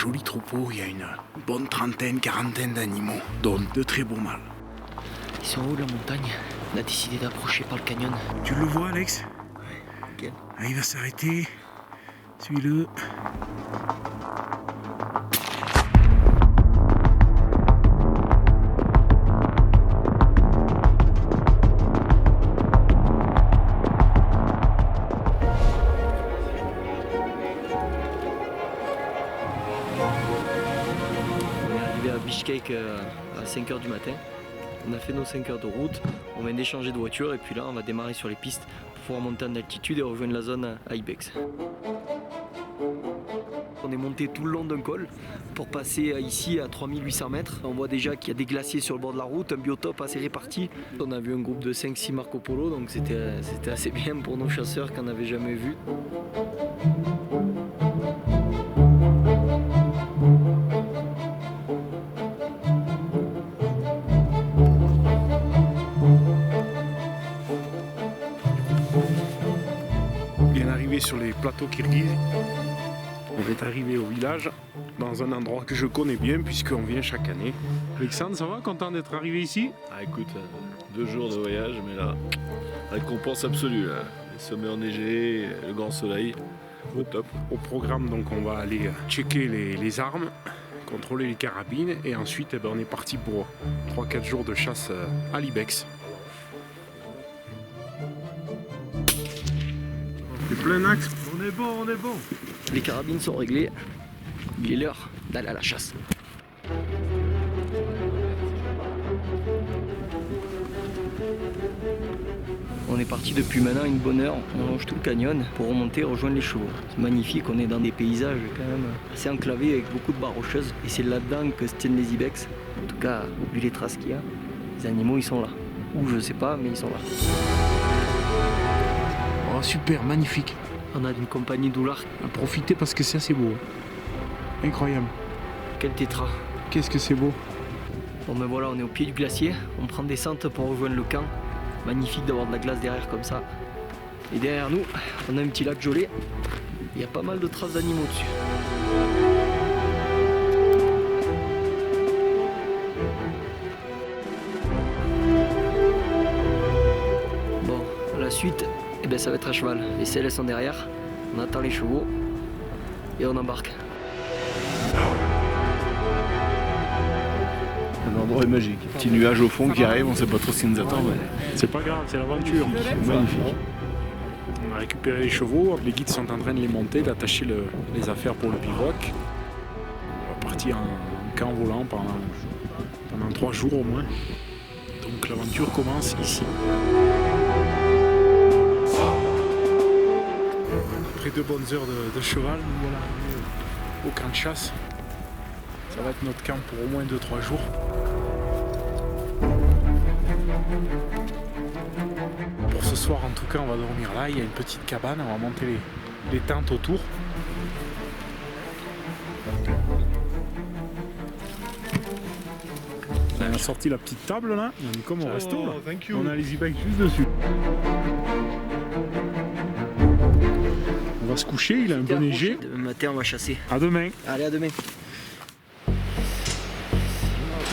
joli troupeau, il y a une bonne trentaine, quarantaine d'animaux, dont de très beaux mâles. Ils sont où la montagne? On a décidé d'approcher par le canyon. Tu le vois, Alex? Quel? Ah, il va s'arrêter. Suis-le. Bishkek à 5h du matin. On a fait nos 5 heures de route, on vient d'échanger de voiture et puis là on va démarrer sur les pistes pour pouvoir monter en altitude et rejoindre la zone à Ibex. On est monté tout le long d'un col pour passer ici à 3800 mètres. On voit déjà qu'il y a des glaciers sur le bord de la route, un biotope assez réparti. On a vu un groupe de 5-6 Marco Polo, donc c'était assez bien pour nos chasseurs qu'on n'avait jamais vus. Sur les plateaux kirghizes. On est arrivé au village dans un endroit que je connais bien puisqu'on vient chaque année. Alexandre, ça va? Content d'être arrivé ici? Ah écoute, 2 jours de voyage, mais là, récompense absolue. Là. Les sommets enneigés, le grand soleil, au top. Au programme, donc, on va aller checker les armes, contrôler les carabines et ensuite on est parti pour 3-4 jours de chasse à l'Ibex. Plein axe, on est bon. Les carabines sont réglées, il est l'heure d'aller à la chasse. On est parti depuis maintenant une bonne heure, on longe tout le canyon pour remonter et rejoindre les chevaux. C'est magnifique, on est dans des paysages quand même assez enclavés avec beaucoup de barres rocheuses et c'est là-dedans que se tiennent les ibex. En tout cas, vu les traces qu'il y a, les animaux ils sont là. Ou je sais pas, mais ils sont là. Oh super, magnifique. On a une compagnie doulard. À profiter parce que c'est assez beau. Incroyable. Quel tétra. Qu'est-ce que c'est beau. Bon ben voilà, on est au pied du glacier. On prend descente pour rejoindre le camp. Magnifique d'avoir de la glace derrière comme ça. Et derrière nous, on a un petit lac gelé. Il y a pas mal de traces d'animaux dessus. Bon, la suite, eh ben, ça va être à cheval. Les selles sont derrière, on attend les chevaux et on embarque. L'endroit est magique. Petit nuage au fond qui arrive, on sait pas trop ce qui nous attend, mais c'est pas grave, c'est l'aventure. C'est magnifique. On a récupéré les chevaux, les guides sont en train de les monter, d'attacher les affaires pour le bivouac. On va partir en camp volant pendant 3 jours au moins. Donc l'aventure commence ici. Après 2 bonnes heures de cheval, nous voilà au camp de chasse. Ça va être notre camp pour au moins 2-3 jours. Pour ce soir en tout cas on va dormir là, il y a une petite cabane, on va monter les tentes autour. On a sorti la petite table là, on est comme au resto là. On a les ibex juste dessus. On va se coucher, il a un peu neigé. Demain matin on va chasser. À demain. Allez, à demain.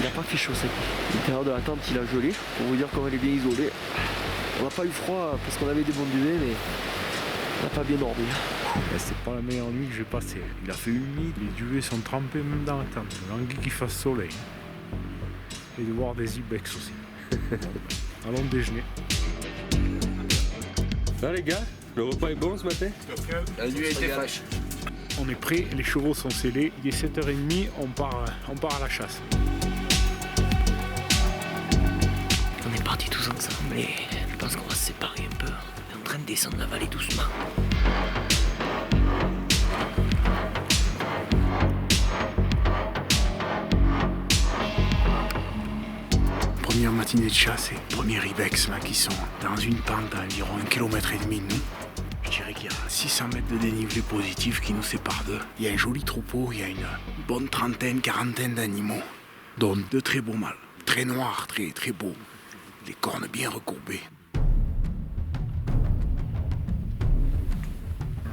Il n'a pas fait chaud cette nuit. L'intérieur de la tente il a gelé, pour vous dire comment elle est bien isolée. On n'a pas eu froid parce qu'on avait des bons duvets, mais on n'a pas bien dormi. C'est pas la meilleure nuit que j'ai passée. Il a fait humide, les duvets sont trempés même dans la tente. J'ai envie qu'il fasse soleil. Et de voir des ibex aussi. Allons déjeuner. Ça les gars, le repas est bon ce matin? La nuit a été fraîche. On est prêts, les chevaux sont scellés. Il est 7h30, on part à la chasse. On est partis tous ensemble et je pense qu'on va se séparer un peu. On est en train de descendre la vallée doucement. Première matinée de chasse et premier ibex là, qui sont dans une pente à environ 1,5 km de nous. Je dirais qu'il y a 600 mètres de dénivelé positif qui nous sépare d'eux. Il y a un joli troupeau, il y a une bonne trentaine, quarantaine d'animaux, dont de très beaux mâles, très noirs, très, très beaux, les cornes bien recourbées.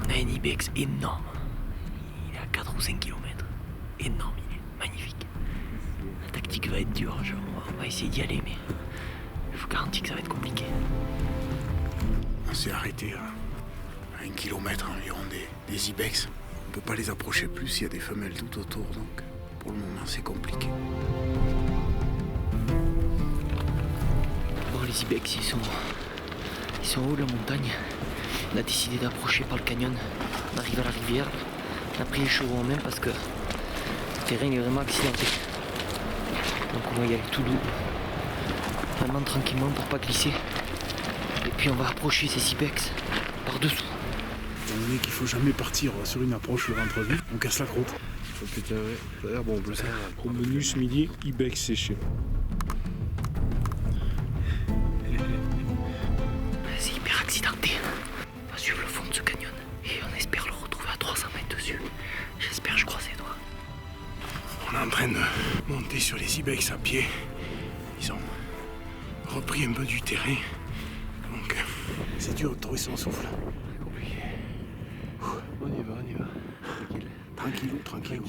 On a un ibex énorme. Il est à 4 ou 5 km. énorme, il est magnifique. La tactique va être dure, genre, on va essayer d'y aller, mais je vous garantis que ça va être compliqué. On s'est arrêté à 1 kilomètre environ des ibex. On peut pas les approcher plus, il y a des femelles tout autour, donc pour le moment c'est compliqué. Bon, les ibex, ils sont en haut de la montagne. On a décidé d'approcher par le canyon. On arrive à la rivière. On a pris les chevaux en main parce que le terrain est vraiment accidenté. Donc on va y aller tout doux, vraiment tranquillement pour pas glisser. Et puis on va approcher ces ibex par-dessous. Étant donné qu'il faut jamais partir sur une approche le ventre vide, on casse la croûte. Oh putain, ouais. Ça a l'air bon en plus. Au menu ce midi, ibex séché. C'est hyper accidenté. On va suivre le fond de ce canyon et on espère le retrouver à 300 mètres dessus. J'espère, je croise les doigts. On est en train de monter sur les ibex à pied. Ils ont repris un peu du terrain. Donc c'est dur de trouver son souffle. C'est compliqué. On y va. Tranquille. Tranquillou.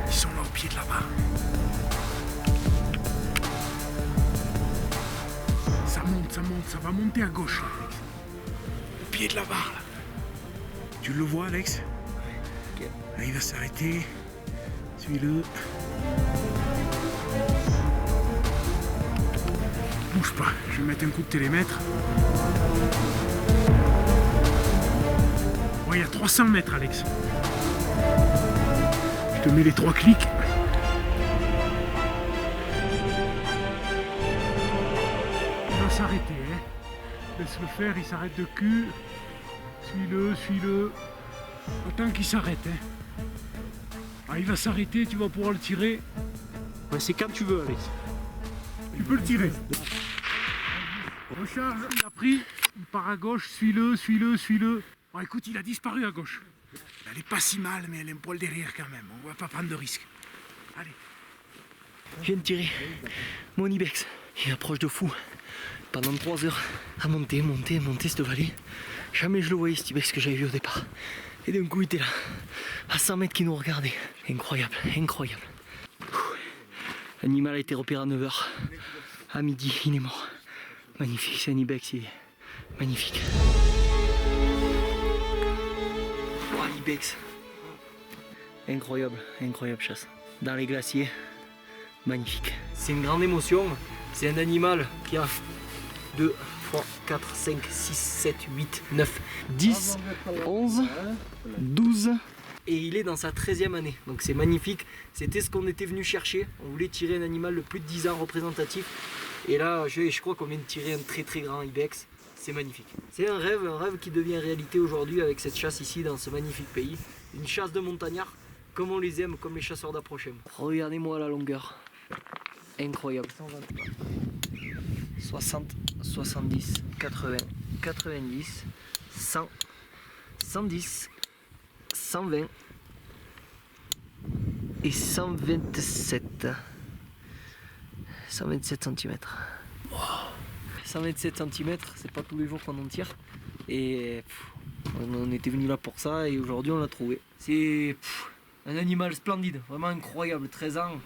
Ils sont là au pied de la barre. Ça va monter à gauche, là, Alex. Au pied de la barre, là. Tu le vois, Alex? Ok. Là, il va s'arrêter. Suis-le. Bouge pas, je vais mettre un coup de télémètre. Ouais, il y a 300 mètres, Alex. Je te mets les 3 clics. Il va s'arrêter, hein. Laisse-le faire, il s'arrête de cul. Suis-le. Attends qu'il s'arrête, hein. Ah, il va s'arrêter, tu vas pouvoir le tirer. Ouais, c'est quand tu veux, Alex. Tu peux le tirer. Recharge, il a pris, il part à gauche, suis-le. Bon, écoute, il a disparu à gauche. Elle est pas si mal, mais elle est un poil derrière quand même. On va pas prendre de risques. Allez. Je viens de tirer mon ibex. Il approche de fou. Pendant 3 heures, à monter cette vallée. Jamais je le voyais, cet ibex que j'avais vu au départ. Et d'un coup, il était là, à 100 mètres qui nous regardait. Incroyable. L'animal a été repéré à 9h. À midi, il est mort. Magnifique, c'est un ibex, il est magnifique. Oh, l'ibex. Incroyable chasse. Dans les glaciers, magnifique. C'est une grande émotion. C'est un animal qui a 2, 3, 4, 5, 6, 7, 8, 9, 10, 11, 12 et il est dans sa 13e année. Donc c'est magnifique. C'était ce qu'on était venu chercher. On voulait tirer un animal de plus de 10 ans représentatif. Et là, je crois qu'on vient de tirer un très grand ibex. C'est magnifique. C'est un rêve qui devient réalité aujourd'hui avec cette chasse ici dans ce magnifique pays. Une chasse de montagnards comme on les aime, comme les chasseurs d'approche aiment. Regardez-moi la longueur. Incroyable. 60, 70, 80, 90, 100, 110, 120 et 127. 127 cm. Wow. 127 cm, c'est pas tous les jours qu'on en tire. Et on était venu là pour ça et aujourd'hui on l'a trouvé. C'est un animal splendide, vraiment incroyable, 13 ans.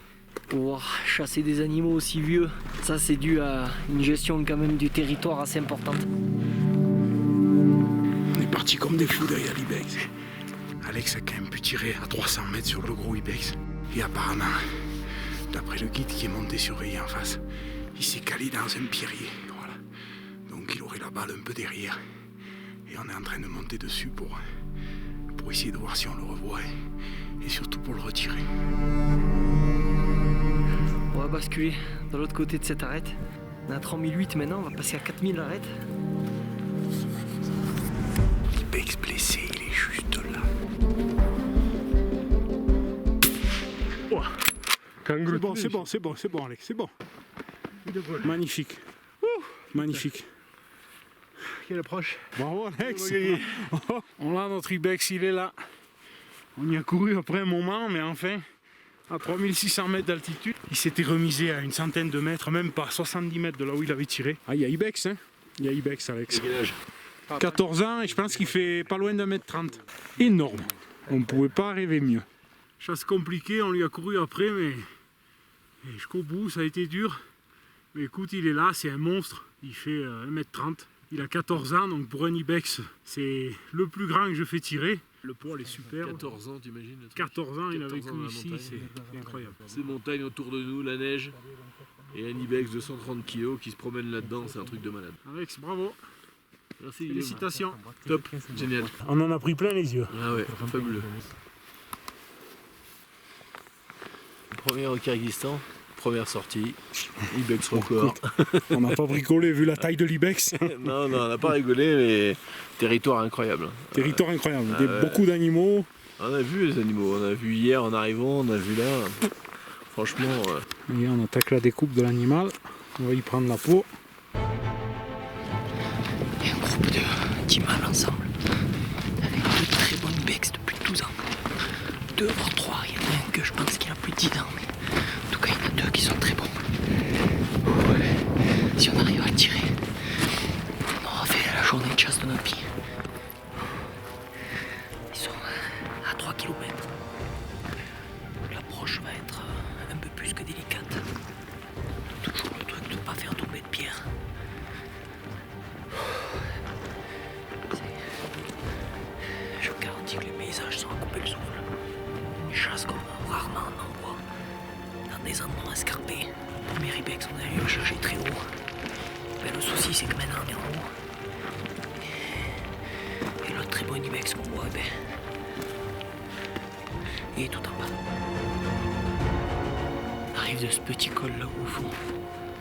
Pouvoir chasser des animaux aussi vieux, ça c'est dû à une gestion quand même du territoire assez importante. On est parti comme des fous derrière l'ibex. Alex a quand même pu tirer à 300 mètres sur le gros ibex. Et apparemment, d'après le guide qui est monté surveiller en face, il s'est calé dans un pierrier. Voilà. Donc il aurait la balle un peu derrière. Et on est en train de monter dessus pour essayer de voir si on le revoit et surtout pour le retirer. On va basculer de l'autre côté de cette arête. On est à 3008 maintenant, on va passer à 4000 l'arête. Ibex blessé, il est juste là. Oh. C'est bon Alex, c'est bon. Magnifique. Magnifique. Quelle approche. Bravo Alex. On a notre Ibex, il est là. On y a couru après un moment, mais enfin, à 3600 mètres d'altitude, il s'était remisé à une centaine de mètres, même pas 70 mètres de là où il avait tiré. Ah, il y a Ibex, hein. Il y a Ibex, Alex. Quel âge? 14 ans, et je pense qu'il fait pas loin d'1m30. Énorme. On ne pouvait pas rêver mieux. Chasse compliquée, on lui a couru après, mais jusqu'au bout, ça a été dur. Mais écoute, il est là, c'est un monstre. Il fait 1m30. Il a 14 ans, donc pour un Ibex, c'est le plus grand que je fais tirer. Le poil est super. 14 ans, t'imagines? 14 ans, il a 14 vécu ans dans la ici, montagne. c'est incroyable. Ces montagnes autour de nous, la neige, et un Ibex de 130 kg qui se promène là-dedans, c'est un truc de malade. Alex, bravo. Merci. Félicitations. Top, génial. On en a pris plein les yeux. Ah ouais, fabuleux. Premier au Kyrgyzstan, première sortie, Ibex record. On n'a pas bricolé vu la taille de l'Ibex. Non, on n'a pas rigolé, mais territoire incroyable. Territoire incroyable, beaucoup d'animaux. On a vu les animaux, on a vu hier en arrivant, on a vu là. Franchement. Et on attaque la découpe de l'animal. On va y prendre la peau. Il y a un groupe de 10 mâles ensemble, avec deux très bons Ibex de plus de 12 ans. 2 voire 3, il y en a un que je pense qu'il a plus de 10 ans, mais en tout cas il y en a 2 qui sont très bons. Ouais. Si on arrive à le tirer, on aura fait la journée de chasse de notre vie. Ils sont à 3 km. L'approche va être un peu plus que délicate. Toujours le truc de ne pas faire tomber de pierre. Je garantis que les paysages sont à couper le souffle. Une chasse comme rarement on en voit. Dans des endroits escarpés. Le premier Ibex, on a eu à chercher très haut. Mais le souci, c'est que maintenant on est en haut. Et l'autre très bon Ibex qu'on voit, il est tout en bas. On arrive de ce petit col là au fond.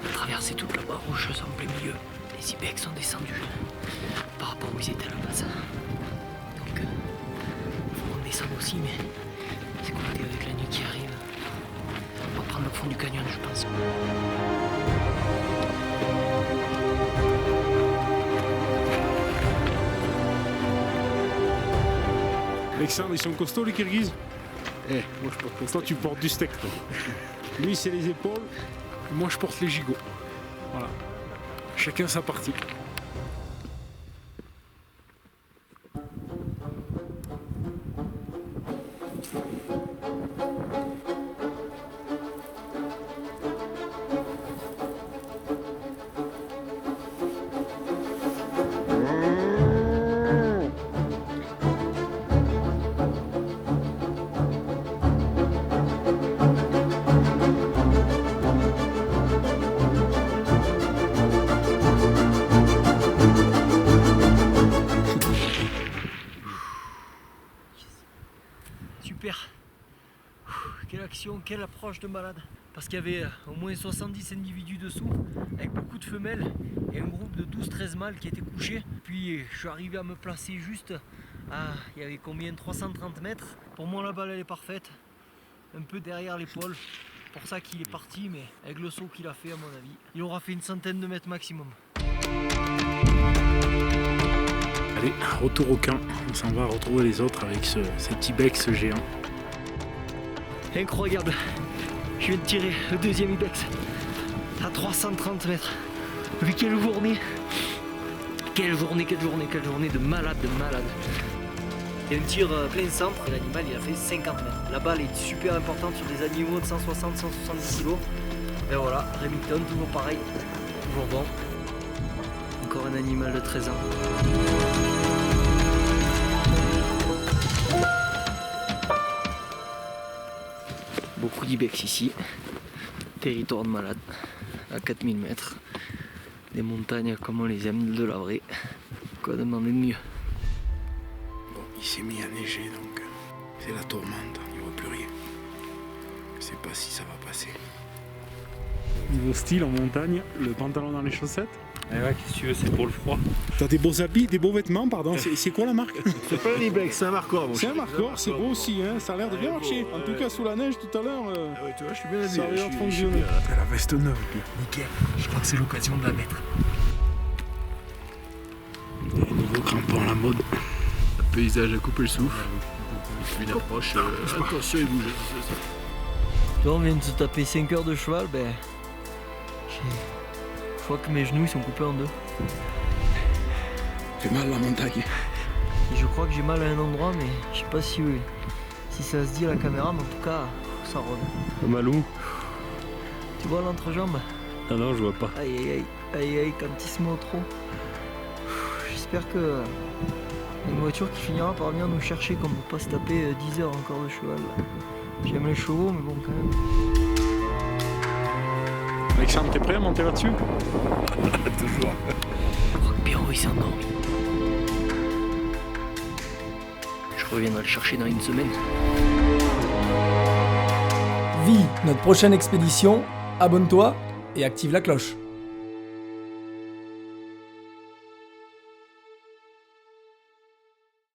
On a traversé toute la barre rocheuse en plein milieu. Les Ibex sont descendus par rapport où ils étaient à la base. Donc, faut qu'on descende aussi, mais c'est compliqué avec la nuit qui arrive. On va prendre le fond du canyon, je pense. Alexandre, ils sont costauds les Kirghizes. Moi je porte pas Toi tu portes du steak toi. Lui c'est les épaules, moi je porte les gigots. Voilà. Chacun sa partie. Super. Quelle action, quelle approche de malade. Parce qu'il y avait au moins 70 individus dessous, avec beaucoup de femelles, et un groupe de 12-13 mâles qui étaient couchés. Puis je suis arrivé à me placer juste à, il y avait combien, 330 mètres. Pour moi la balle elle est parfaite, un peu derrière l'épaule. Pour ça qu'il est parti, mais avec le saut qu'il a fait à mon avis, il aura fait une centaine de mètres maximum. Allez, retour au camp, on s'en va retrouver les autres avec cet Ibex géant. Incroyable, je viens de tirer le deuxième Ibex à 330 mètres. Mais quelle journée, quelle journée de malade, Et un tir plein centre, et l'animal il a fait 50 mètres. La balle est super importante sur des animaux de 160-170 kg. Et voilà, Remington, toujours pareil, toujours bon. Encore un animal de 13 ans. Beaucoup d'Ibex ici, territoire de malade, à 4000 mètres, des montagnes comme on les aime, de la vraie, quoi demander de mieux. Bon, il s'est mis à neiger donc c'est la tourmente, on n'y voit plus rien. Je sais pas si ça va passer. Niveau style en montagne, le pantalon dans les chaussettes. Et ouais, qu'est-ce que tu veux, c'est pour le froid. T'as des beaux habits, des beaux vêtements, pardon. C'est quoi la marque? C'est pas un Ibex, c'est un Marcor. C'est un Marcor, c'est beau aussi, hein. Ça a l'air de bien marcher. En tout cas, sous la neige tout à l'heure, Ah ouais, tu vois, je suis bien habillé. ça a l'air de fonctionner. T'as la veste neuve, puis. Nickel. Je crois que c'est l'occasion de la mettre. Et niveau crampons à la mode. Le paysage a coupé le souffle. Une approche, attention, il bouge. Là, on vient de se taper 5 heures de cheval, je crois que mes genoux ils sont coupés en deux. Fait mal la montagne. Et je crois que j'ai mal à un endroit, mais je sais pas si ça se dit à la caméra, mais en tout cas, ça rôde. Malou. Tu vois l'entrejambe? Ah non, je vois pas. Aïe aïe aïe, aïe aïe, quand il se met au trop. J'espère que y a une voiture qui finira par venir nous chercher, qu'on ne peut pas se taper 10 heures encore de cheval. J'aime les chevaux, mais bon, quand même. Alexandre, t'es prêt à monter là-dessus? Toujours. Je crois que Pierrot il s'est endormi. Je reviendrai le chercher dans une semaine. Vis notre prochaine expédition, abonne-toi et active la cloche.